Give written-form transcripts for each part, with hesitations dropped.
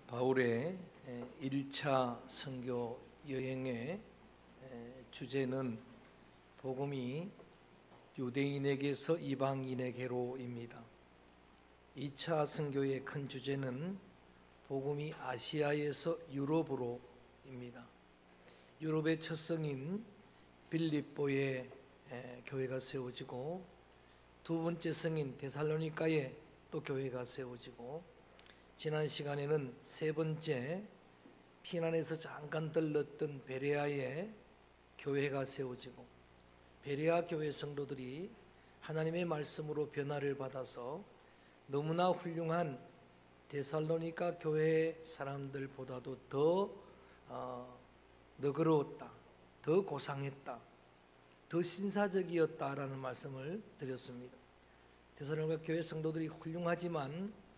바울의 1차 선교 여행의 주제는 복음이 유대인에게서 이방인에게로입니다. 2차 선교의 큰 주제는 복음이 아시아에서 유럽으로입니다. 유럽의 첫 성인 빌립보에 교회가 세워지고 두 번째 성인 데살로니가에 또 교회가 세워지고 지난 시간에는 세 번째 피난에서 잠깐 들렀던 베레아에 교회가 세워지고 베레아 교회 성도들이 하나님의 말씀으로 변화를 받아서 너무나 훌륭한 데살로니가 교회 사람들보다도 더 너그러웠다, 더 고상했다, 더 신사적이었다라는 말씀을 드렸습니다. 데살로니가 교회 성도들이 훌륭하지만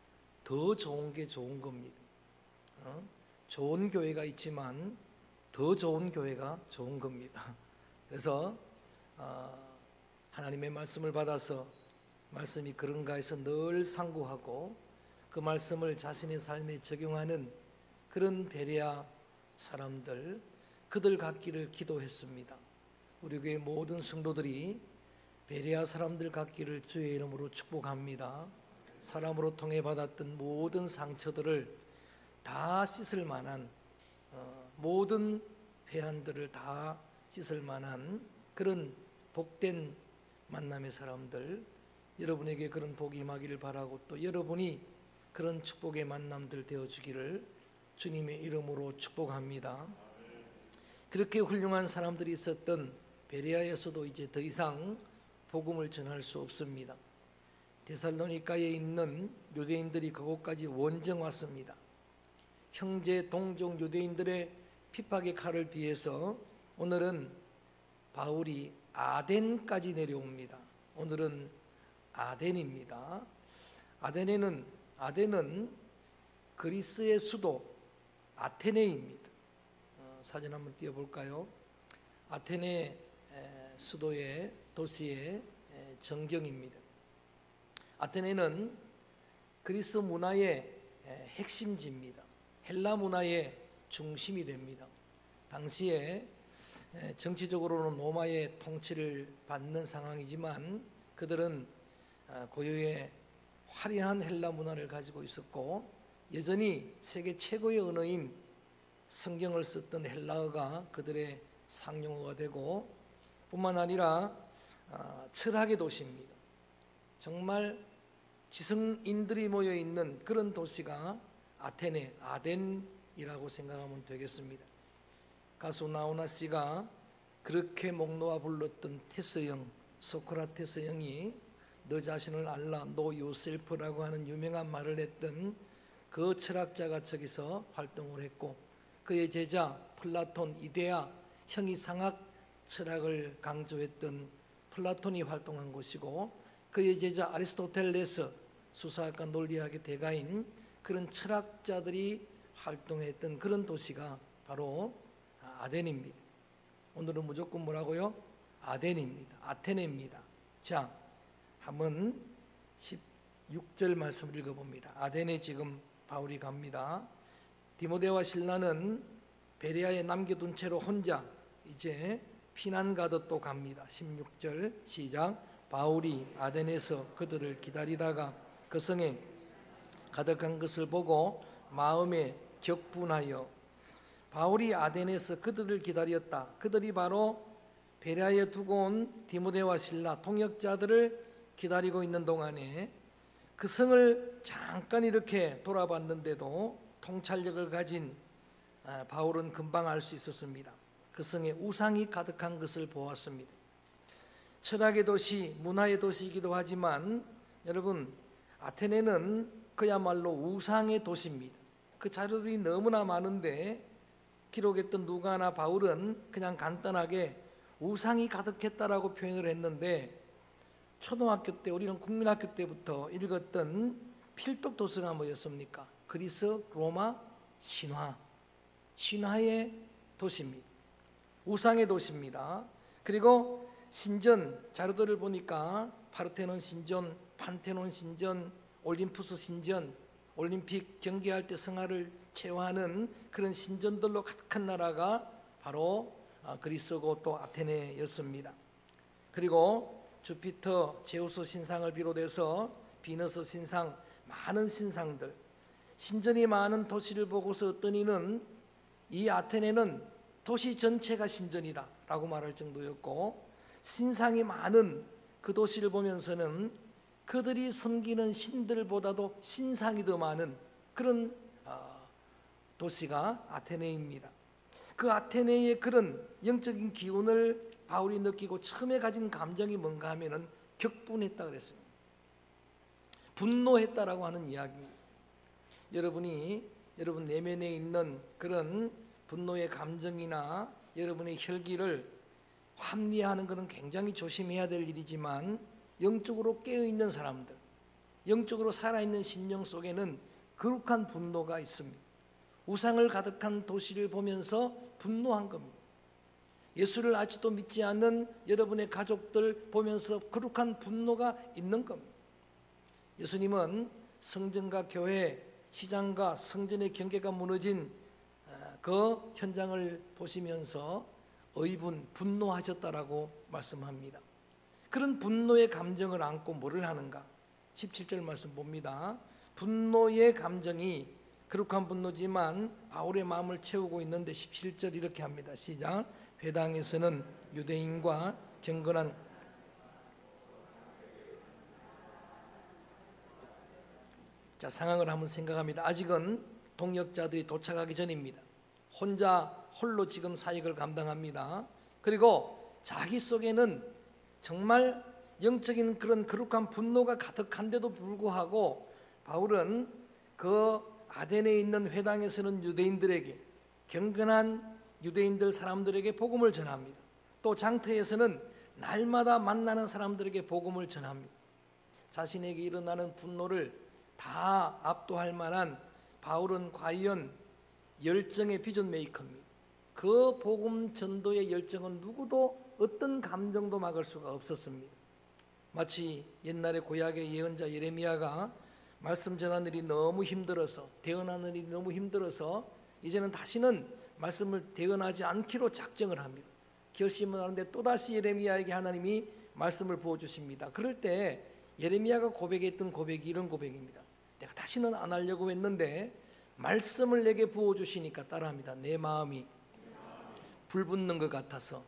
더 좋은 게 좋은 겁니다. 좋은 교회가 있지만 더 좋은 교회가 좋은 겁니다. 그래서 하나님의 말씀을 받아서 말씀이 그런가 해서 늘 상고하고 그 말씀을 자신의 삶에 적용하는 그런 베레아 사람들, 그들 같기를 기도했습니다. 우리 교회 모든 성도들이 베레아 사람들 같기를 주의 이름으로 축복합니다. 사람으로 통해 받았던 모든 상처들을 다 씻을 만한, 모든 회한들을 다 씻을 만한 그런 복된 만남의 사람들, 여러분에게 그런 복이 임하기를 바라고 또 여러분이 그런 축복의 만남들 되어주기를 주님의 이름으로 축복합니다. 그렇게 훌륭한 사람들이 있었던 베레아에서도 이제 더 이상 복음을 전할 수 없습니다. 데살로니가에 있는 유대인들이 그곳까지 원정 왔습니다. 형제 동족 유대인들의 핍박의 칼을 피해서 오늘은 바울이 아덴까지 내려옵니다. 오늘은 아덴입니다. 아덴은 그리스의 수도 아테네입니다. 사진 한번 띄워볼까요? 아테네 수도의 도시의 전경입니다. 아테네는 그리스 문화의 핵심지입니다. 헬라 문화의 중심이 됩니다. 당시에 정치적으로는 로마의 통치를 받는 상황이지만 그들은 고유의 화려한 헬라 문화를 가지고 있었고 여전히 세계 최고의 언어인 성경을 썼던 헬라어가 그들의 상용어가 되고 뿐만 아니라 철학의 도시입니다. 정말 지성인들이 모여있는 그런 도시가 아테네, 아덴이라고 생각하면 되겠습니다. 가수 나훈아 씨가 그렇게 목 놓아 불렀던 테스형, 소크라테스 형이 너 자신을 알라, 너 요셀프라고 하는 유명한 말을 했던 그 철학자가 저기서 활동을 했고 그의 제자 플라톤, 이데아, 형이상학 철학을 강조했던 플라톤이 활동한 곳이고 그의 제자 아리스토텔레스, 수사학과 논리학의 대가인 그런 철학자들이 활동했던 그런 도시가 바로 아덴입니다. 오늘은 무조건 뭐라고요? 아덴입니다. 아테네입니다. 자, 한번 16절 말씀을 읽어봅니다. 아덴에 지금 바울이 갑니다. 디모데와 실라는 베레아에 남겨둔 채로 혼자 이제 피난 가듯 또 갑니다. 16절 시작. 바울이 아덴에서 그들을 기다리다가 그 성에 가득한 것을 보고 마음에 격분하여 바울이 아덴에서 그들을 기다렸다. 그들이 바로 베레아에 두고 온 디모데와 실라 통역자들을 기다리고 있는 동안에 그 성을 잠깐 이렇게 돌아봤는데도 통찰력을 가진 바울은 금방 알 수 있었습니다. 그 성에 우상이 가득한 것을 보았습니다. 철학의 도시, 문화의 도시이기도 하지만 여러분 아테네는 그야말로 우상의 도시입니다. 그 자료들이 너무나 많은데 기록했던 누가나 바울은 그냥 간단하게 우상이 가득했다라고 표현을 했는데 초등학교 때 우리는 국민학교 때부터 읽었던 필독 도서가 뭐였습니까? 그리스, 로마, 신화의 도시입니다. 우상의 도시입니다. 그리고 신전 자료들을 보니까 파르테논 신전, 판테논 신전, 올림푸스 신전, 올림픽 경기할 때 성화를 체화하는 그런 신전들로 가득한 나라가 바로 그리스고 또 아테네였습니다. 그리고 주피터, 제우스 신상을 비롯해서 비너스 신상, 많은 신상들, 신전이 많은 도시를 보고서 어떤 이는 이 아테네는 도시 전체가 신전이다 라고 말할 정도였고, 신상이 많은 그 도시를 보면서는 그들이 섬기는 신들보다도 신상이 더 많은 그런 도시가 아테네입니다. 그 아테네의 그런 영적인 기운을 바울이 느끼고 처음에 가진 감정이 뭔가 하면은 격분했다 그랬습니다. 분노했다라고 하는 이야기입니다. 여러분 내면에 있는 그런 분노의 감정이나 여러분의 혈기를 합리화하는 것은 굉장히 조심해야 될 일이지만, 영적으로 깨어있는 사람들, 영적으로 살아있는 심령 속에는 거룩한 분노가 있습니다. 우상을 가득한 도시를 보면서 분노한 겁니다. 예수를 아직도 믿지 않는 여러분의 가족들 보면서 거룩한 분노가 있는 겁니다. 예수님은 성전과 교회, 시장과 성전의 경계가 무너진 그 현장을 보시면서 의분, 분노하셨다라고 말씀합니다. 그런 분노의 감정을 안고 뭐를 하는가? 17절 말씀 봅니다. 분노의 감정이 거룩한 분노지만 바울의 마음을 채우고 있는데 17절 이렇게 합니다. 시작. 회당에서는 유대인과 경건한 상황을 한번 생각합니다. 아직은 동역자들이 도착하기 전입니다. 홀로 지금 사역을 감당합니다. 그리고 자기 속에는 정말 영적인 그런 거룩한 분노가 가득한데도 불구하고 바울은 그 아테네에 있는 회당에서는 유대인들에게, 경건한 유대인들 사람들에게 복음을 전합니다. 또 장터에서는 날마다 만나는 사람들에게 복음을 전합니다. 자신에게 일어나는 분노를 다 압도할 만한 바울은 과연 열정의 비전 메이커입니다. 그 복음 전도의 열정은 누구도 어떤 감정도 막을 수가 없었습니다. 마치 옛날에 구약의 예언자 예레미야가 말씀 전하는 일이 너무 힘들어서, 대언하는 일이 너무 힘들어서 이제는 다시는 말씀을 대언하지 않기로 작정을 합니다. 결심을 하는데 또다시 예레미야에게 하나님이 말씀을 부어주십니다. 그럴 때 예레미야가 고백했던 고백이 이런 고백입니다. 내가 다시는 안 하려고 했는데 말씀을 내게 부어주시니까 따라합니다. 내 마음이 불붙는 것 같아서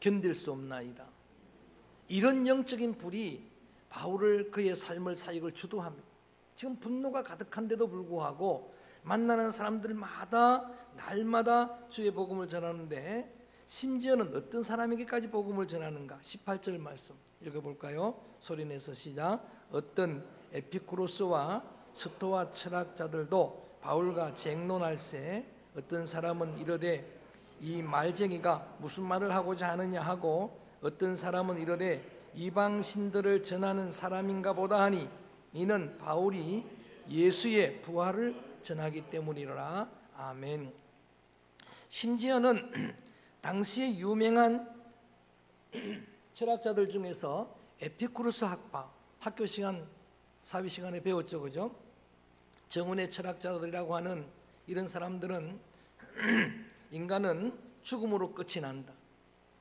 견딜 수 없나이다. 이런 영적인 불이 바울을, 그의 삶을, 사역을 주도합니다. 지금 분노가 가득한데도 불구하고 만나는 사람들마다 날마다 주의 복음을 전하는데, 심지어는 어떤 사람에게까지 복음을 전하는가? 18절 말씀 읽어볼까요? 소리내서 시작. 어떤 에피쿠로스와 스토아 철학자들도 바울과 쟁론할세, 어떤 사람은 이르되 이 말쟁이가 무슨 말을 하고자 하느냐 하고, 어떤 사람은 이르되 이방 신들을 전하는 사람인가 보다 하니 이는 바울이 예수의 부활을 전하기 때문이라. 아멘. 심지어는 당시에 유명한 철학자들 중에서 에피쿠로스 학파, 학교 시간, 사비 시간에 배웠죠, 그죠? 정운의 철학자들이라고 하는 이런 사람들은 인간은 죽음으로 끝이 난다.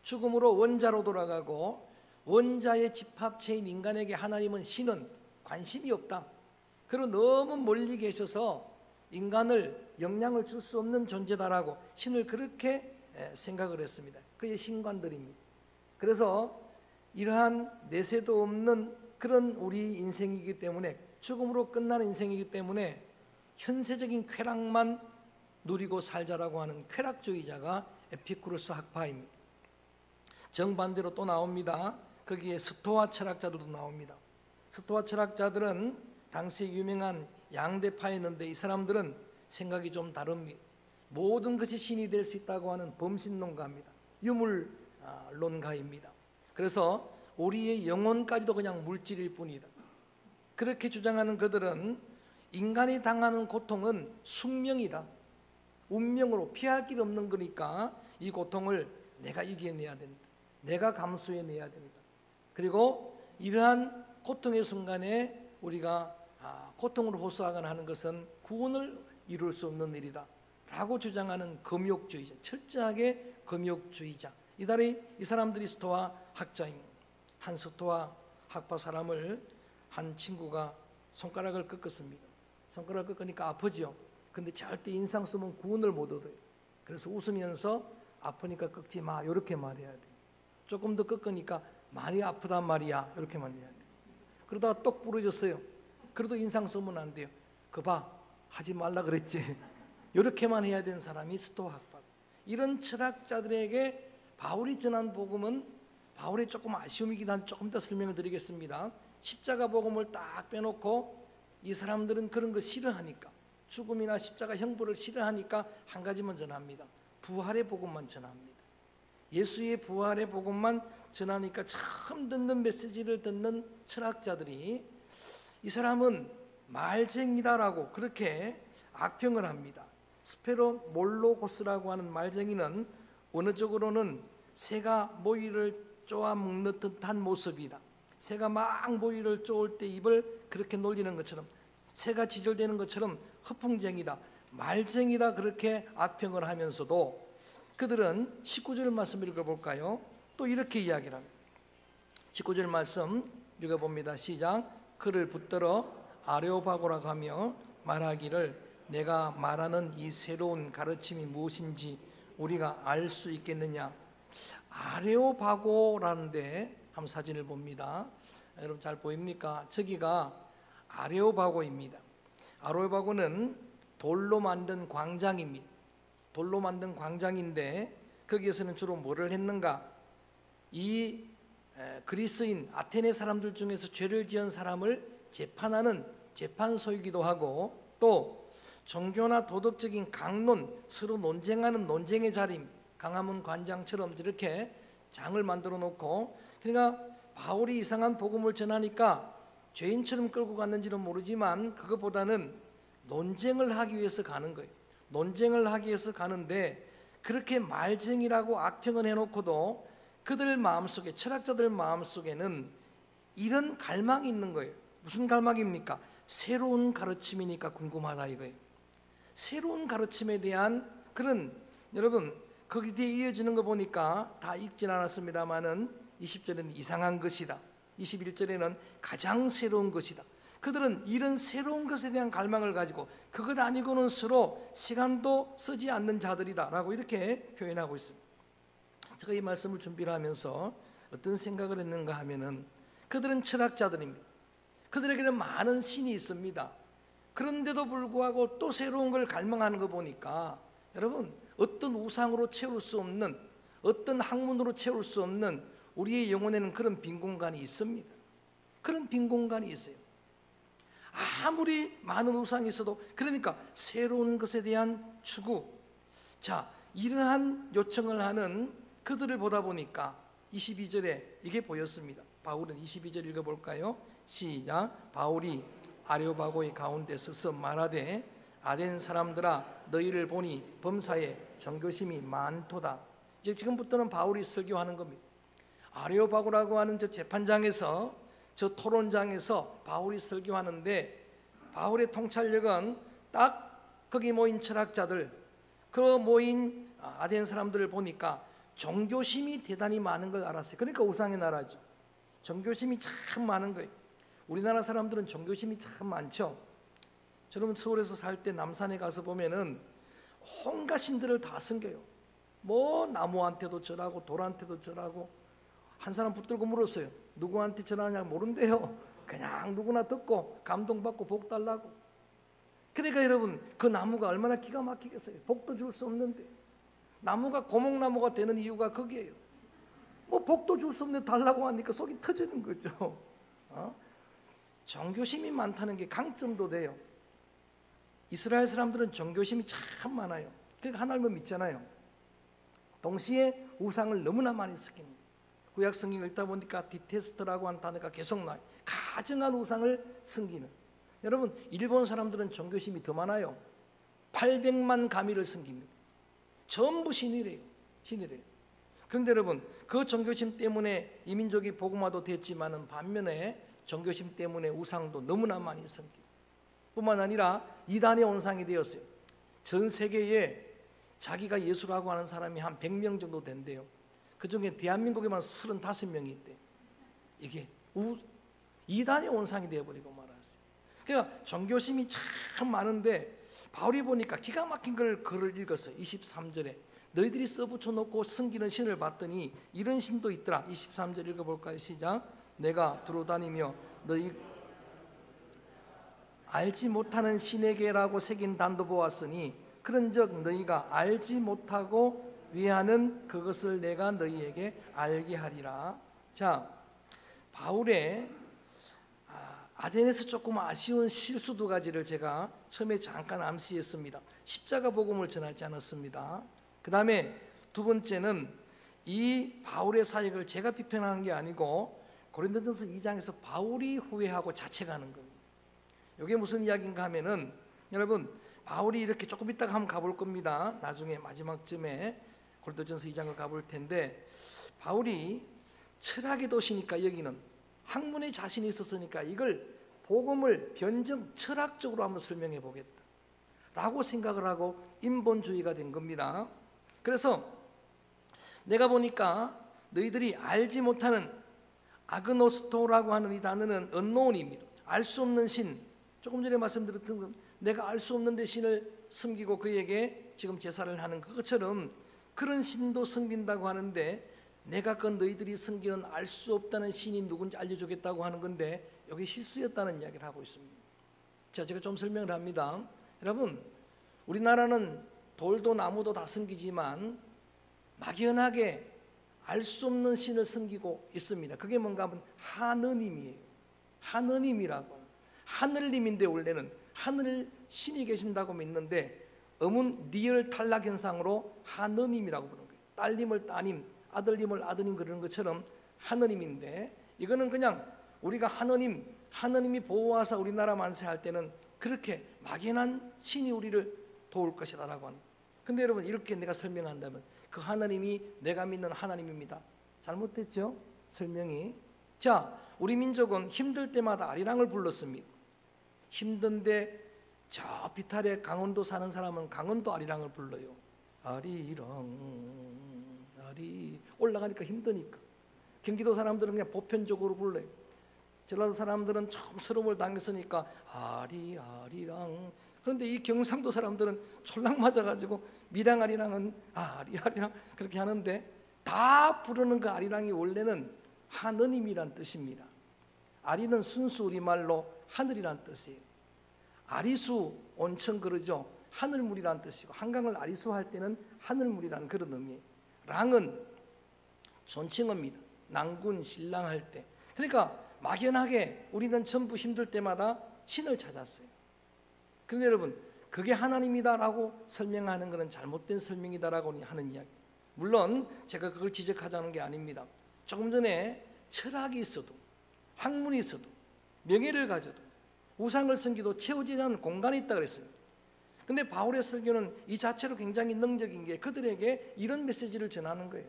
죽음으로 원자로 돌아가고 원자의 집합체인 인간에게 하나님은, 신은 관심이 없다. 그리고 너무 멀리 계셔서 인간을 영향을 줄 수 없는 존재다라고 신을 그렇게 생각을 했습니다. 그의 신관들입니다. 그래서 이러한 내세도 없는 그런 우리 인생이기 때문에, 죽음으로 끝나는 인생이기 때문에 현세적인 쾌락만 누리고 살자라고 하는 쾌락주의자가 에피쿠로스 학파입니다. 정반대로 또 나옵니다. 거기에 스토아 철학자들도 나옵니다. 스토아 철학자들은 당시 유명한 양대파였는데, 이 사람들은 생각이 좀 다릅니다. 모든 것이 신이 될 수 있다고 하는 범신론가입니다. 유물론가입니다. 그래서 우리의 영혼까지도 그냥 물질일 뿐이다. 그렇게 주장하는 그들은 인간이 당하는 고통은 숙명이다. 운명으로 피할 길 없는 거니까 이 고통을 내가 이겨내야 된다. 내가 감수해내야 된다. 그리고 이러한 고통의 순간에 우리가 고통을 호소하거나 하는 것은 구원을 이룰 수 없는 일이다 라고 주장하는 금욕주의자, 철저하게 금욕주의자. 이 사람들이 스토아 학자입니다. 한 스토아 학파 사람을 한 친구가 손가락을 꺾었습니다. 손가락을 꺾으니까 아프죠. 근데 절대 인상 쓰면 구원을 못 얻어요. 그래서 웃으면서 아프니까 꺾지 마 이렇게 말해야 돼. 조금 더 꺾으니까 많이 아프단 말이야 이렇게 말해야 돼. 그러다가 똑 부러졌어요. 그래도 인상 쓰면 안 돼요. 그봐 하지 말라 그랬지. 이렇게만 해야 되는 사람이 스토아 학파. 이런 철학자들에게 바울이 전한 복음은 바울의 조금 아쉬움이긴 한데 조금 더 설명을 드리겠습니다. 십자가 복음을 딱 빼놓고 이 사람들은 그런 거 싫어하니까, 죽음이나 십자가 형벌을 싫어하니까 한 가지만 전합니다. 부활의 복음만 전합니다. 예수의 부활의 복음만 전하니까 처음 듣는 메시지를 듣는 철학자들이 이 사람은 말쟁이다라고 그렇게 악평을 합니다. 스페로 몰로고스라고 하는 말쟁이는 언어적으로는 새가 모이를 쪼아 먹는 듯한 모습이다. 새가 막 모이를 쪼을 때 입을 그렇게 놀리는 것처럼, 새가 지절되는 것처럼 허풍쟁이다, 말쟁이다, 그렇게 악평을 하면서도 그들은 19절 말씀 읽어볼까요? 또 이렇게 이야기를 합니다. 19절 말씀 읽어봅니다. 시작. 그를 붙들어 아레오바고라고 하며 말하기를 내가 말하는 이 새로운 가르침이 무엇인지 우리가 알 수 있겠느냐. 아레오바고라는데 한번 사진을 봅니다. 여러분 잘 보입니까? 저기가 아레오바고입니다. 아레오바고는 돌로 만든 광장입니다. 돌로 만든 광장인데 거기에서는 주로 뭐를 했는가? 이 그리스인 아테네 사람들 중에서 죄를 지은 사람을 재판하는 재판소이기도 하고, 또 종교나 도덕적인 강론, 서로 논쟁하는 논쟁의 자리입니다. 강화문 관장처럼 이렇게 장을 만들어 놓고, 그러니까 바울이 이상한 복음을 전하니까 죄인처럼 끌고 갔는지는 모르지만 그것보다는 논쟁을 하기 위해서 가는 거예요. 논쟁을 하기 위해서 가는데 그렇게 말쟁이라고 악평을 해놓고도 그들 마음속에, 철학자들 마음속에는 이런 갈망이 있는 거예요. 무슨 갈망입니까? 새로운 가르침이니까 궁금하다 이거예요. 새로운 가르침에 대한 그런, 여러분 거기 뒤에 이어지는 거 보니까 다 읽진 않았습니다마는 20절에는 이상한 것이다, 21절에는 가장 새로운 것이다. 그들은 이런 새로운 것에 대한 갈망을 가지고 그것 아니고는 서로 시간도 쓰지 않는 자들이다 라고 이렇게 표현하고 있습니다. 제가 이 말씀을 준비를 하면서 어떤 생각을 했는가 하면은, 그들은 철학자들입니다. 그들에게는 많은 신이 있습니다. 그런데도 불구하고 또 새로운 걸 갈망하는 거 보니까 여러분, 어떤 우상으로 채울 수 없는, 어떤 학문으로 채울 수 없는 우리의 영혼에는 그런 빈 공간이 있습니다. 그런 빈 공간이 있어요. 아무리 많은 우상이 있어도, 그러니까 새로운 것에 대한 추구. 자, 이러한 요청을 하는 그들을 보다 보니까 22절에 이게 보였습니다. 바울은 22절 읽어볼까요? 시작. 바울이 아레오바고의 가운데 서서 말하되 아덴 사람들아 너희를 보니 범사에 종교심이 많도다. 이제 지금부터는 바울이 설교하는 겁니다. 아레오바고라고 하는 저 재판장에서, 저 토론장에서 바울이 설교하는데, 바울의 통찰력은 딱 거기 모인 철학자들, 그 모인 아덴 사람들을 보니까 종교심이 대단히 많은 걸 알았어요. 그러니까 우상의 나라죠. 종교심이 참 많은 거예요. 우리나라 사람들은 종교심이 참 많죠. 저는 서울에서 살 때 남산에 가서 보면은 온갖 신들을 다 섬겨요. 뭐 나무한테도 절하고 돌한테도 절하고. 한 사람 붙들고 물었어요. 누구한테 전하냐고. 모른대요. 그냥 누구나 듣고 감동받고 복 달라고. 그러니까 여러분, 그 나무가 얼마나 기가 막히겠어요. 복도 줄 수 없는데. 나무가 고목나무가 되는 이유가 거기에요. 뭐 복도 줄 수 없는데 달라고 하니까 속이 터지는 거죠. 종교심이 많다는 게 강점도 돼요. 이스라엘 사람들은 종교심이 참 많아요. 그러니까 하나님을 믿잖아요. 동시에 우상을 너무나 많이 섬깁니다. 구약 성경 읽다 보니까 디테스트라고 하는 단어가 계속 나와요. 가증한 우상을 섬기는. 여러분, 일본 사람들은 종교심이 더 많아요. 800만 가미를 섬깁니다. 전부 신이래요. 신이래요. 그런데 여러분, 그 종교심 때문에 이민족이 복음화도 됐지만은 반면에 종교심 때문에 우상도 너무나 많이 섬기고. 뿐만 아니라 이단의 온상이 되었어요. 전 세계에 자기가 예수라고 하는 사람이 한 100명 정도 된대요. 그중에 대한민국에만 35명이 있대. 이게 이단의 온상이 되어버리고 말았어요. 그러니까 종교심이 참 많은데 바울이 보니까 기가 막힌 글을 읽었어요. 23절에 너희들이 써붙여 놓고 섬기는 신을 봤더니 이런 신도 있더라. 23절 읽어볼까요? 시작. 내가 두루다니며 너희 알지 못하는 신에게라고 새긴 단도 보았으니 그런즉 너희가 알지 못하고 위하는 그것을 내가 너희에게 알게 하리라. 자, 바울의 아덴에서 조금 아쉬운 실수 두 가지를 제가 처음에 잠깐 암시했습니다. 십자가 복음을 전하지 않았습니다. 그 다음에 두 번째는 이 바울의 사역을 제가 비판하는 게 아니고 고린도전서 2장에서 바울이 후회하고 자책하는 겁니다. 이게 무슨 이야기인가 하면은 여러분 바울이 이렇게 조금 이따가 한번 가볼 겁니다. 나중에 마지막쯤에 고린도전서 2장을 가볼 텐데 바울이 철학의 도시니까 여기는 학문에 자신이 있었으니까 이걸 복음을 변증 철학적으로 한번 설명해 보겠다 라고 생각을 하고 인본주의가 된 겁니다. 그래서 내가 보니까 너희들이 알지 못하는 아그노스토라고 하는 이 단어는 언노운입니다. 알 수 없는 신, 조금 전에 말씀드렸던 건 내가 알 수 없는 데 신을 섬기고 그에게 지금 제사를 하는 그것처럼 그런 신도 섬긴다고 하는데 내가 그 너희들이 섬기는 알 수 없다는 신이 누군지 알려주겠다고 하는 건데 여기 실수였다는 이야기를 하고 있습니다. 자, 제가 좀 설명을 합니다. 여러분 우리나라는 돌도 나무도 다 섬기지만 막연하게 알 수 없는 신을 섬기고 있습니다. 그게 뭔가 하면 하느님이에요. 하느님이라고. 하늘님인데 원래는 하늘 신이 계신다고 믿는데 음은 리얼 탈락 현상으로 하느님이라고 부르는 거예요. 딸님을 따님, 아들님을 아드님 그러는 것처럼 하느님인데 이거는 그냥 우리가 하느님이 보호하사 우리나라 만세할 때는 그렇게 막연한 신이 우리를 도울 것이다라고 하는. 근데 여러분 이렇게 내가 설명한다면 그 하나님이 내가 믿는 하나님입니다. 잘못됐죠? 설명이. 자, 우리 민족은 힘들 때마다 아리랑을 불렀습니다. 힘든데 저 비탈에 강원도 사는 사람은 강원도 아리랑을 불러요. 아리랑 올라가니까 힘드니까. 경기도 사람들은 그냥 보편적으로 불러요. 전라도 사람들은 좀 서름을 당했으니까 아리랑. 그런데 이 경상도 사람들은 촐랑 맞아가지고 미랑아리랑은 아리랑 그렇게 하는데 다 부르는 그 아리랑이 원래는 하느님이란 뜻입니다. 아리는 순수 우리말로 하늘이란 뜻이에요. 아리수 온천 그러죠. 하늘물이란 뜻이고 한강을 아리수할 때는 하늘물이라는 그런 의미예요. 랑은 존칭어입니다. 낭군 신랑할 때. 그러니까 막연하게 우리는 전부 힘들 때마다 신을 찾았어요. 그런데 여러분 그게 하나님이다라고 설명하는 것은 잘못된 설명이다라고 하는 이야기. 물론 제가 그걸 지적하자는 게 아닙니다. 조금 전에 철학이 있어도 학문이 있어도 명예를 가져도 우상을 섬기도 채워지지 않는 공간이 있다 그랬어요. 근데 바울의 설교는 이 자체로 굉장히 능력인 게 그들에게 이런 메시지를 전하는 거예요.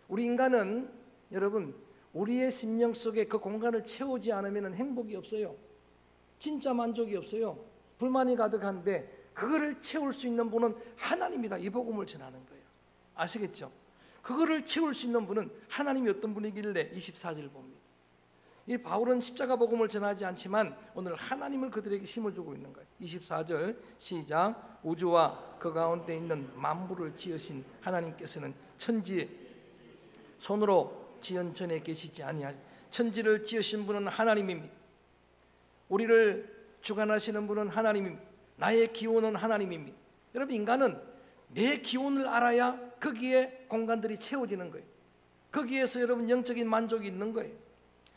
우리 인간은 여러분 우리의 심령 속에 그 공간을 채우지 않으면 행복이 없어요. 진짜 만족이 없어요. 불만이 가득한데 그거를 채울 수 있는 분은 하나님이다. 이 복음을 전하는 거예요. 아시겠죠? 그거를 채울 수 있는 분은 하나님이 어떤 분이길래 24절 봅니다. 이 바울은 십자가 복음을 전하지 않지만 오늘 하나님을 그들에게 심어주고 있는 거예요. 24절 시작. 우주와 그 가운데 있는 만물을 지으신 하나님께서는 천지에 손으로 지은 전에 계시지 아니하시. 천지를 지으신 분은 하나님입니다. 우리를 주관하시는 분은 하나님입니다. 나의 기원은 하나님입니다. 여러분 인간은 내 기원을 알아야 거기에 공간들이 채워지는 거예요. 거기에서 여러분 영적인 만족이 있는 거예요.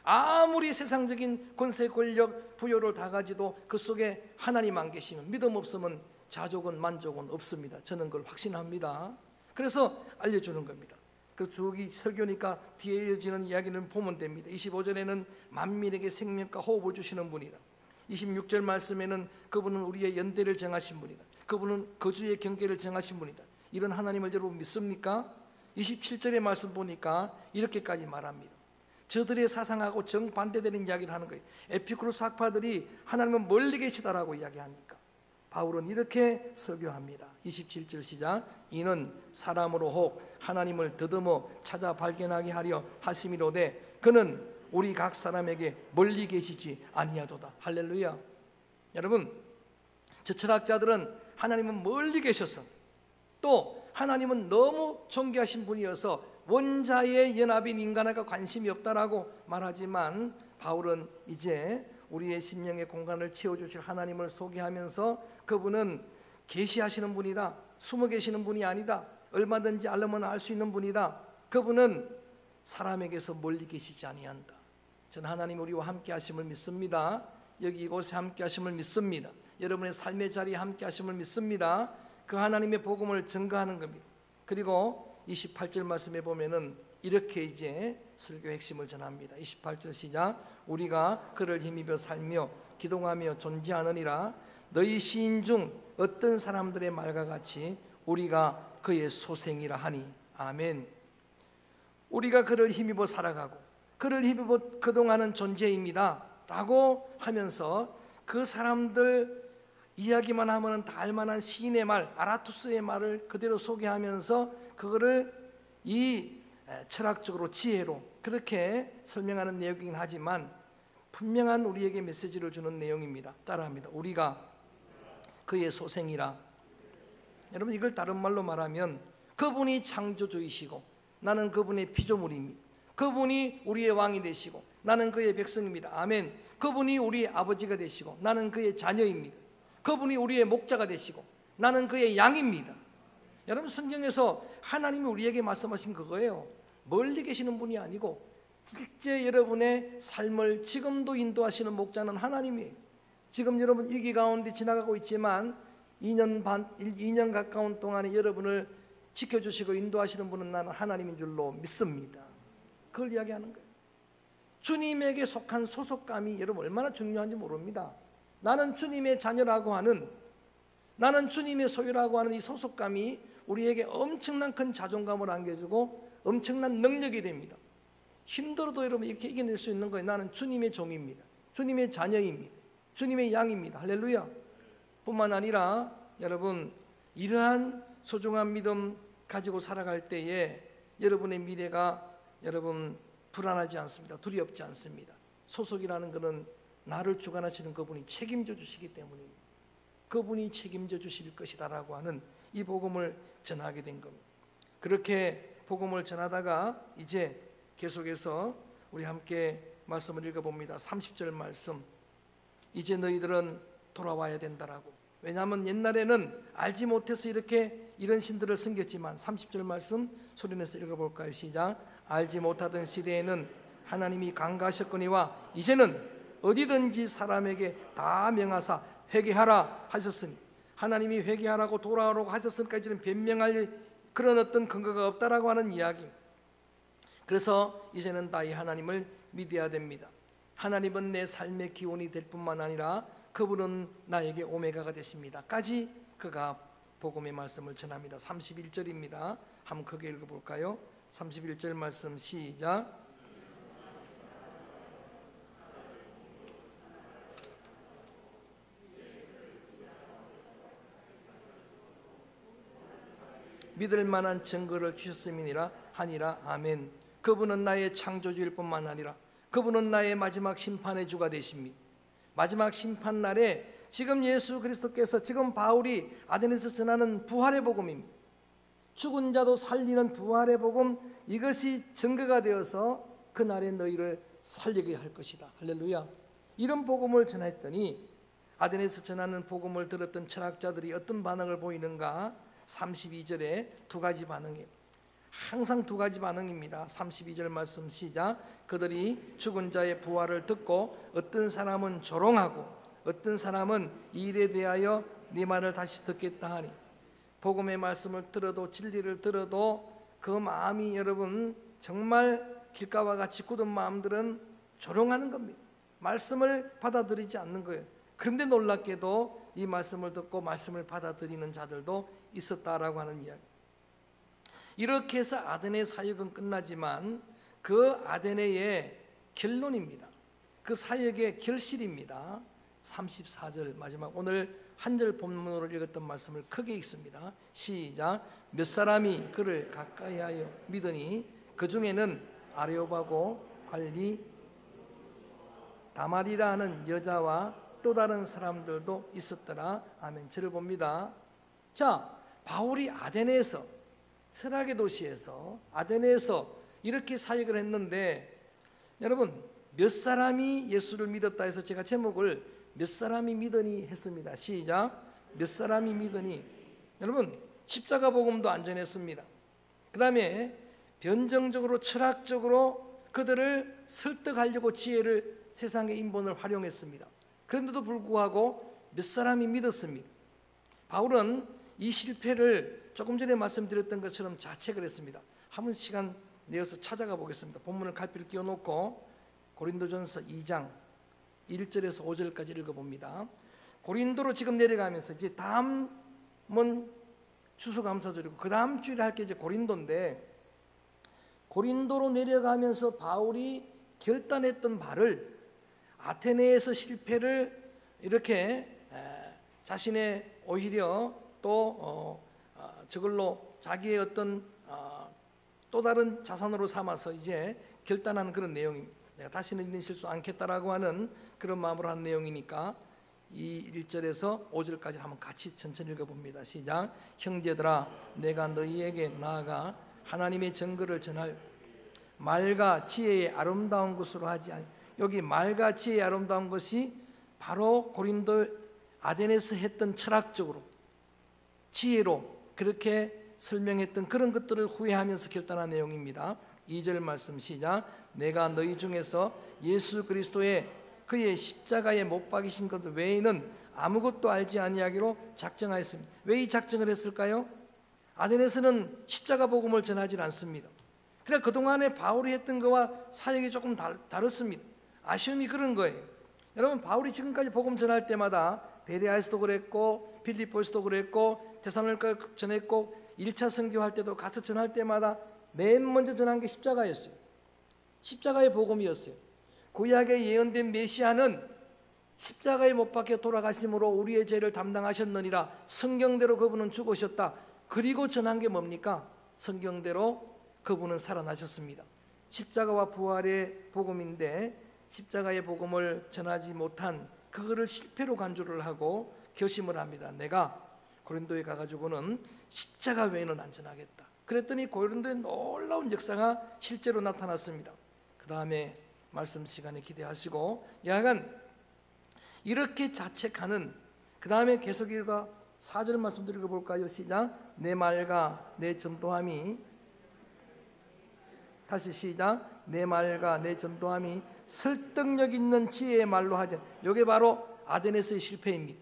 아무리 세상적인 권세 권력 부여를 다 가지도 그 속에 하나님 안 계시면 믿음 없으면 자족은 만족은 없습니다. 저는 그걸 확신합니다. 그래서 알려주는 겁니다. 그래서 쭉 이 설교니까 뒤에 이어지는 이야기는 보면 됩니다. 25절에는 만민에게 생명과 호흡을 주시는 분이다. 26절 말씀에는 그분은 우리의 연대를 정하신 분이다. 그분은 거주의 경계를 정하신 분이다. 이런 하나님을 여러분 믿습니까? 27절의 말씀 보니까 이렇게까지 말합니다. 저들의 사상하고 정반대되는 이야기를 하는 거예요. 에피쿠로스 학파들이 하나님은 멀리 계시다라고 이야기하니까 바울은 이렇게 설교합니다. 27절 시작. 이는 사람으로 혹 하나님을 더듬어 찾아 발견하게 하려 하심이로되 그는 우리 각 사람에게 멀리 계시지 아니하도다. 할렐루야. 여러분, 저 철학자들은 하나님은 멀리 계셔서 또 하나님은 너무 존귀하신 분이어서 원자의 연합인 인간에게 관심이 없다라고 말하지만 바울은 이제 우리의 심령의 공간을 채워주실 하나님을 소개하면서 그분은 계시하시는 분이다, 숨어 계시는 분이 아니다, 얼마든지 알면 알 수 있는 분이다. 그분은 사람에게서 멀리 계시지 아니한다. 저는 하나님 우리와 함께 하심을 믿습니다. 여기 이곳에 함께 하심을 믿습니다. 여러분의 삶의 자리에 함께 하심을 믿습니다. 그 하나님의 복음을 증거하는 겁니다. 그리고 28절 말씀에 보면은 이렇게 이제 설교의 핵심을 전합니다. 28절 시작. 우리가 그를 힘입어 살며 기동하며 존재하느니라. 너희 시인 중 어떤 사람들의 말과 같이 우리가 그의 소생이라 하니. 아멘. 우리가 그를 힘입어 살아가고 그를 힘입어 그동안은 존재입니다 라고 하면서 그 사람들 이야기만 하면 다 알만한 시인의 말, 아라투스의 말을 그대로 소개하면서 그거를 이 철학적으로 지혜로 그렇게 설명하는 내용이긴 하지만 분명한 우리에게 메시지를 주는 내용입니다. 따라합니다. 우리가 그의 소생이라. 여러분, 이걸 다른 말로 말하면 그분이 창조주이시고 나는 그분의 피조물입니다. 그분이 우리의 왕이 되시고 나는 그의 백성입니다. 아멘. 그분이 우리의 아버지가 되시고 나는 그의 자녀입니다. 그분이 우리의 목자가 되시고 나는 그의 양입니다. 여러분, 성경에서 하나님이 우리에게 말씀하신 그거예요. 멀리 계시는 분이 아니고 실제 여러분의 삶을 지금도 인도하시는 목자는 하나님이에요. 지금 여러분 위기 가운데 지나가고 있지만 2년 가까운 동안에 여러분을 지켜주시고 인도하시는 분은 나는 하나님인 줄로 믿습니다. 그걸 이야기하는 거예요. 주님에게 속한 소속감이 여러분 얼마나 중요한지 모릅니다. 나는 주님의 자녀라고 하는, 나는 주님의 소유라고 하는 이 소속감이 우리에게 엄청난 큰 자존감을 안겨주고 엄청난 능력이 됩니다. 힘들어도 여러분 이렇게 이겨낼 수 있는 거예요. 나는 주님의 종입니다. 주님의 자녀입니다. 주님의 양입니다. 할렐루야. 뿐만 아니라 여러분 이러한 소중한 믿음 가지고 살아갈 때에 여러분의 미래가 여러분 불안하지 않습니다. 두렵지 않습니다. 소속이라는 것은 나를 주관하시는 그분이 책임져 주시기 때문입니다. 그분이 책임져 주실 것이다라고 하는 이 복음을 전하게 된 겁니다. 그렇게 복음을 전하다가 이제 계속해서 우리 함께 말씀을 읽어봅니다. 30절 말씀. 이제 너희들은 돌아와야 된다라고. 왜냐하면 옛날에는 알지 못해서 이렇게 이런 신들을 섬겼지만 30절 말씀 소리내서 읽어볼까요? 시작. 알지 못하던 시대에는 하나님이 강가하셨거니와 이제는 어디든지 사람에게 다 명하사 회개하라 하셨으니, 하나님이 회개하라고 돌아오라고 하셨으니까 이제는 변명할 그런 어떤 근거가 없다라고 하는 이야기. 그래서 이제는 다 이 하나님을 믿어야 됩니다. 하나님은 내 삶의 기원이 될 뿐만 아니라 그분은 나에게 오메가가 되십니다 까지 그가 복음의 말씀을 전합니다. 31절입니다. 한번 크게 읽어볼까요? 31절 말씀 시작. 믿을 만한 증거를 주셨음이니라 하니라. 아멘. 그분은 나의 창조주일 뿐만 아니라 그분은 나의 마지막 심판의 주가 되십니다. 마지막 심판 날에 지금 예수 그리스도께서 지금 바울이 아덴에서 전하는 부활의 복음입니다. 죽은 자도 살리는 부활의 복음, 이것이 증거가 되어서 그날에 너희를 살리게 할 것이다. 할렐루야. 이런 복음을 전했더니 아덴에서 전하는 복음을 들었던 철학자들이 어떤 반응을 보이는가? 32절에 두 가지 반응이에요. 항상 두 가지 반응입니다. 32절 말씀 시작. 그들이 죽은 자의 부활을 듣고 어떤 사람은 조롱하고 어떤 사람은 이 일에 대하여 네 말을 다시 듣겠다 하니, 복음의 말씀을 들어도 진리를 들어도 그 마음이 여러분 정말 길가와 같이 굳은 마음들은 조롱하는 겁니다. 말씀을 받아들이지 않는 거예요. 그런데 놀랍게도 이 말씀을 듣고 말씀을 받아들이는 자들도 있었다라고 하는 이야기. 이렇게 해서 아덴의 사역은 끝나지만 그 아데네의 결론입니다. 그 사역의 결실입니다. 34절 마지막 오늘 한 절 본문으로 읽었던 말씀을 크게 읽습니다. 시작. 몇 사람이 그를 가까이하여 믿으니 그 중에는 아레오바고 관리 다말이라 하는 여자와 또 다른 사람들도 있었더라. 아멘. 저를 봅니다. 자, 바울이 아데네에서, 철학의 도시에서 아데네에서 이렇게 사역을 했는데, 여러분 몇 사람이 예수를 믿었다 해서 제가 제목을 몇 사람이 믿으니 했습니다. 시작. 몇 사람이 믿으니. 여러분 십자가 복음도 안 전했습니다. 그 다음에 변정적으로 철학적으로 그들을 설득하려고 지혜를, 세상의 인본을 활용했습니다. 그런데도 불구하고 몇 사람이 믿었습니다. 바울은 이 실패를 조금 전에 말씀드렸던 것처럼 자책을 했습니다. 한번 시간 내어서 찾아가 보겠습니다. 본문을 갈피를 끼워놓고 고린도전서 2장 1절에서 5절까지 읽어봅니다. 고린도로 지금 내려가면서 이제 다음은 추수감사절이고 그 다음 주일에 할 게 이제 고린도인데, 고린도로 내려가면서 바울이 결단했던 바를 아테네에서 실패를 이렇게 자신의 오히려 또 저걸로 자기의 어떤 또 다른 자산으로 삼아서 이제 결단하는 그런 내용입니다. 내가 다시는 이런 실수 않겠다라고 하는 그런 마음으로 한 내용이니까 이 1절에서 5절까지 한번 같이 천천히 읽어봅니다. 시작. 형제들아, 내가 너희에게 나아가 하나님의 증거를 전할 말과 지혜의 아름다운 것으로 하지 않. 여기 말과 지혜의 아름다운 것이 바로 고린도 아데네에서 했던 철학적으로 지혜로 그렇게 설명했던 그런 것들을 후회하면서 결단한 내용입니다. 2절 말씀 시작. 내가 너희 중에서 예수 그리스도의 그의 십자가에 못 박이신 것 외에는 아무것도 알지 아니하기로 작정하였습니다. 왜 이 작정을 했을까요? 아데네에서는 십자가 복음을 전하지 않습니다. 그러니까 그동안에 바울이 했던 것과 사역이 조금 다릅니다. 아쉬움이 그런 거예요. 여러분 바울이 지금까지 복음 전할 때마다 베레아에서도 그랬고 필리포에서도 그랬고 데살로니가 전했고 1차 선교할 때도 가서 전할 때마다 맨 먼저 전한 게 십자가였어요. 십자가의 복음이었어요. 구약에 예언된 메시아는 십자가에 못 박혀 돌아가심으로 우리의 죄를 담당하셨느니라. 성경대로 그분은 죽으셨다. 그리고 전한 게 뭡니까? 성경대로 그분은 살아나셨습니다. 십자가와 부활의 복음인데 십자가의 복음을 전하지 못한 그거를 실패로 간주를 하고 결심을 합니다. 내가 고린도에 가가지고는 십자가 외에는 안 전하겠다. 그랬더니 고린도의 놀라운 역사가 실제로 나타났습니다. 그 다음에 말씀 시간에 기대하시고, 야간 이렇게 자책하는 그 다음에 계속 읽어 4절 말씀 읽어볼까요? 시작. 내 말과 내 전도함이, 다시 시작. 내 말과 내 전도함이 설득력 있는 지혜의 말로 하지. 이게 바로 아데네스의 실패입니다.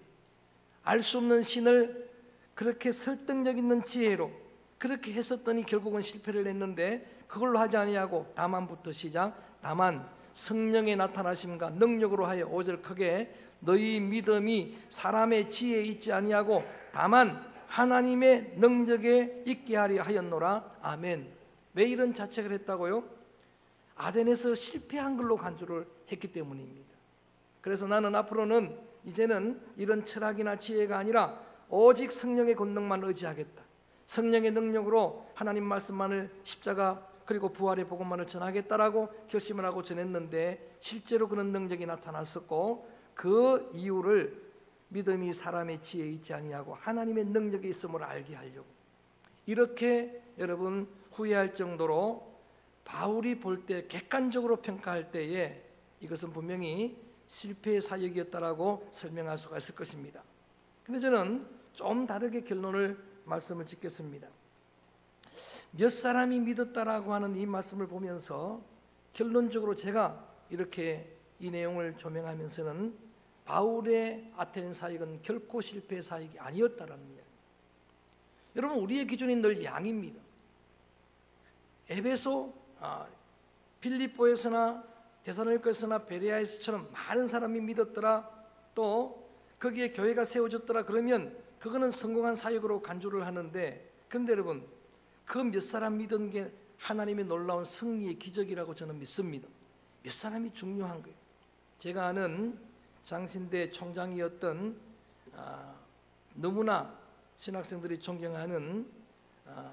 알 수 없는 신을 그렇게 설득력 있는 지혜로 그렇게 했었더니 결국은 실패를 했는데, 그걸로 하지 아니하고 다만부터 시작. 다만 성령의 나타나심과 능력으로 하여 5절 크게 너희 믿음이 사람의 지혜에 있지 아니하고 다만 하나님의 능력에 있게 하려 하였노라. 아멘. 왜 이런 자책을 했다고요? 아덴에서 실패한 걸로 간주를 했기 때문입니다. 그래서 나는 앞으로는 이제는 이런 철학이나 지혜가 아니라 오직 성령의 권능만 의지하겠다. 성령의 능력으로 하나님 말씀만을, 십자가 그리고 부활의 복음만을 전하겠다라고 결심을 하고 전했는데, 실제로 그런 능력이 나타났었고, 그 이유를 믿음이 사람의 지혜에 있지 아니하고 하나님의 능력이 있음을 알게 하려고, 이렇게 여러분 후회할 정도로 바울이 볼 때, 객관적으로 평가할 때에 이것은 분명히 실패의 사역이었다라고 설명할 수가 있을 것입니다. 근데 저는 좀 다르게 결론을 말씀을 짓겠습니다. 몇 사람이 믿었다라고 하는 이 말씀을 보면서 결론적으로 제가 이렇게 이 내용을 조명하면서는 바울의 아테네 사역은 결코 실패의 사역이 아니었다라는 이야기. 여러분, 우리의 기준이 늘 양입니다. 에베소, 필리포에서나 데살로니가에서나 베레아에서처럼 많은 사람이 믿었더라, 또 거기에 교회가 세워졌더라, 그러면 그거는 성공한 사역으로 간주를 하는데, 그런데 여러분, 그 몇 사람 믿은 게 하나님의 놀라운 승리의 기적이라고 저는 믿습니다. 몇 사람이 중요한 거예요. 제가 아는 장신대 총장이었던 너무나 신학생들이 존경하는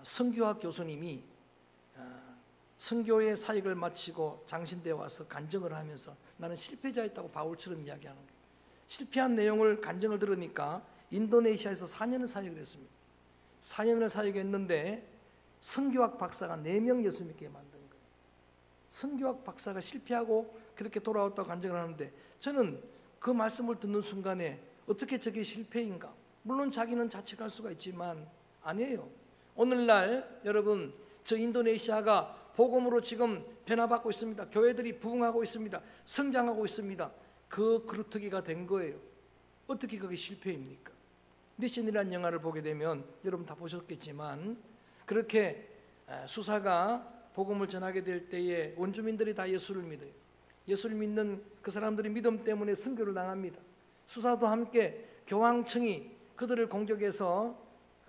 선교학 교수님이 선교의 사역을 마치고 장신대에 와서 간증을 하면서 나는 실패자였다고 바울처럼 이야기하는 거예요. 실패한 내용을 간증을 들으니까 인도네시아에서 4년을 사역을 했습니다. 4년을 사역했는데 선교학 박사가 4명 예수 믿게 만든 거예요. 선교학 박사가 실패하고 그렇게 돌아왔다고 간증을 하는데 저는 그 말씀을 듣는 순간에 어떻게 저게 실패인가? 물론 자기는 자책할 수가 있지만 아니에요. 오늘날 여러분 저 인도네시아가 복음으로 지금 변화받고 있습니다. 교회들이 부흥하고 있습니다. 성장하고 있습니다. 그 그루터기가 된 거예요. 어떻게 그게 실패입니까? 미션이라는 영화를 보게 되면 여러분 다 보셨겠지만 그렇게 수사가 복음을 전하게 될 때에 원주민들이 다 예수를 믿어요. 예수를 믿는 그 사람들이 믿음 때문에 순교를 당합니다. 수사도 함께 교황청이 그들을 공격해서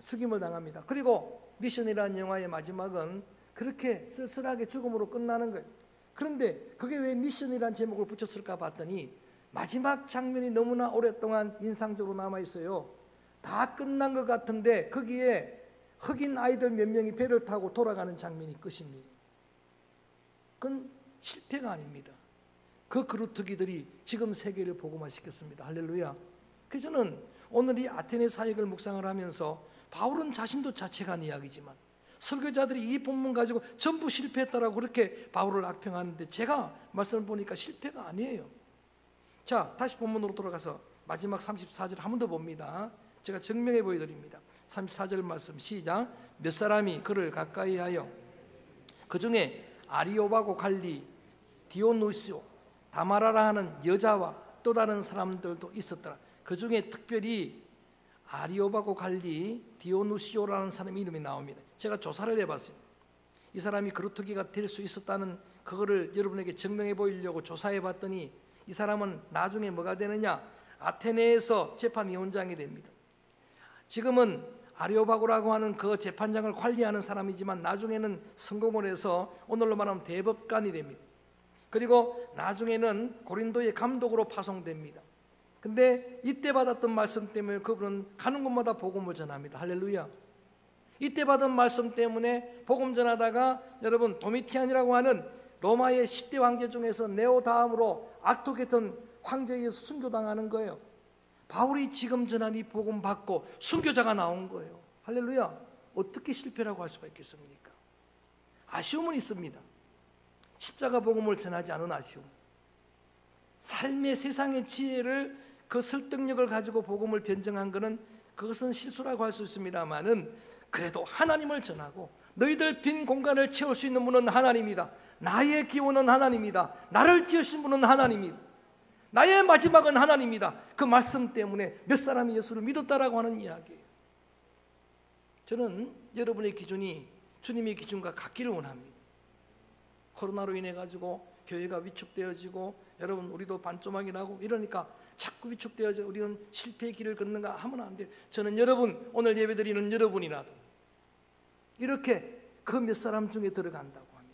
죽임을 당합니다. 그리고 미션이라는 영화의 마지막은 그렇게 쓸쓸하게 죽음으로 끝나는 거예요. 그런데 그게 왜 미션이라는 제목을 붙였을까 봤더니 마지막 장면이 너무나 오랫동안 인상적으로 남아있어요. 다 끝난 것 같은데 거기에 흑인 아이들 몇 명이 배를 타고 돌아가는 장면이 끝입니다. 그건 실패가 아닙니다. 그 그루터기들이 지금 세계를 복음화시켰습니다. 할렐루야. 그래서 저는 오늘 이 아테네 사역을 묵상을 하면서 바울은 자신도 자책한 이야기지만 설교자들이 이 본문 가지고 전부 실패했다라고 그렇게 바울을 악평하는데 제가 말씀을 보니까 실패가 아니에요. 자, 다시 본문으로 돌아가서 마지막 34절 한 번 더 봅니다. 제가 증명해 보여드립니다. 34절 말씀 시작. 몇 사람이 그를 가까이 하여 그 중에 아리오바고 갈리 디오누시오 다마라라 하는 여자와 또 다른 사람들도 있었더라. 그 중에 특별히 아리오바고 갈리 디오누시오라는 사람 이름이 나옵니다. 제가 조사를 해봤어요. 이 사람이 그루터기가 될 수 있었다는 그거를 여러분에게 증명해 보이려고 조사해 봤더니 이 사람은 나중에 뭐가 되느냐? 아테네에서 재판위원장이 됩니다. 지금은 아리오바고라고 하는 그 재판장을 관리하는 사람이지만 나중에는 성공을 해서 오늘로 말하면 대법관이 됩니다. 그리고 나중에는 고린도의 감독으로 파송됩니다. 근데 이때 받았던 말씀 때문에 그분은 가는 곳마다 복음을 전합니다. 할렐루야. 이때 받은 말씀 때문에 복음 전하다가 여러분 도미티안이라고 하는 로마의 10대 황제 중에서 네오 다음으로 악독했던 황제에 의해서 순교당하는 거예요. 바울이 지금 전한 이 복음 받고 순교자가 나온 거예요. 할렐루야. 어떻게 실패라고 할 수가 있겠습니까? 아쉬움은 있습니다. 십자가 복음을 전하지 않은 아쉬움, 삶의 세상의 지혜를 그 설득력을 가지고 복음을 변증한 것은 그것은 실수라고 할 수 있습니다만은 그래도 하나님을 전하고 너희들 빈 공간을 채울 수 있는 분은 하나님이다. 나의 기원은 하나님이다. 나를 지으신 분은 하나님이다. 나의 마지막은 하나님이다. 그 말씀 때문에 몇 사람이 예수를 믿었다라고 하는 이야기예요. 저는 여러분의 기준이 주님의 기준과 같기를 원합니다. 코로나로 인해 가지고 교회가 위축되어지고 여러분 우리도 반조막이 나고 이러니까 자꾸 위축되어져 우리는 실패의 길을 걷는가 하면 안 돼요. 저는 여러분 오늘 예배드리는 여러분이라도 이렇게 그 몇 사람 중에 들어간다고 하면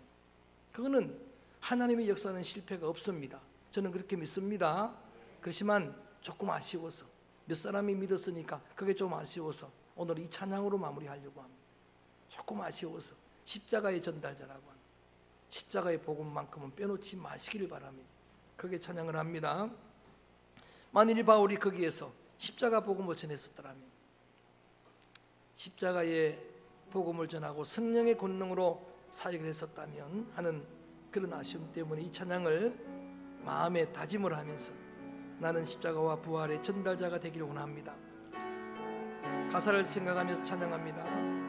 그거는 하나님의 역사는 실패가 없습니다. 저는 그렇게 믿습니다. 그렇지만 조금 아쉬워서 몇 사람이 믿었으니까 그게 좀 아쉬워서 오늘 이 찬양으로 마무리하려고 합니다. 조금 아쉬워서 십자가의 전달자라고 합니다. 십자가의 복음만큼은 빼놓지 마시기를 바랍니다. 그게 찬양을 합니다. 만일 바울이 거기에서 십자가 복음을 전했었더라면 십자가의 복음을 전하고 성령의 권능으로 사역을 했었다면 하는 그런 아쉬움 때문에 이 찬양을 마음에 다짐을 하면서 나는 십자가와 부활의 전달자가 되기를 원합니다. 가사를 생각하면서 찬양합니다.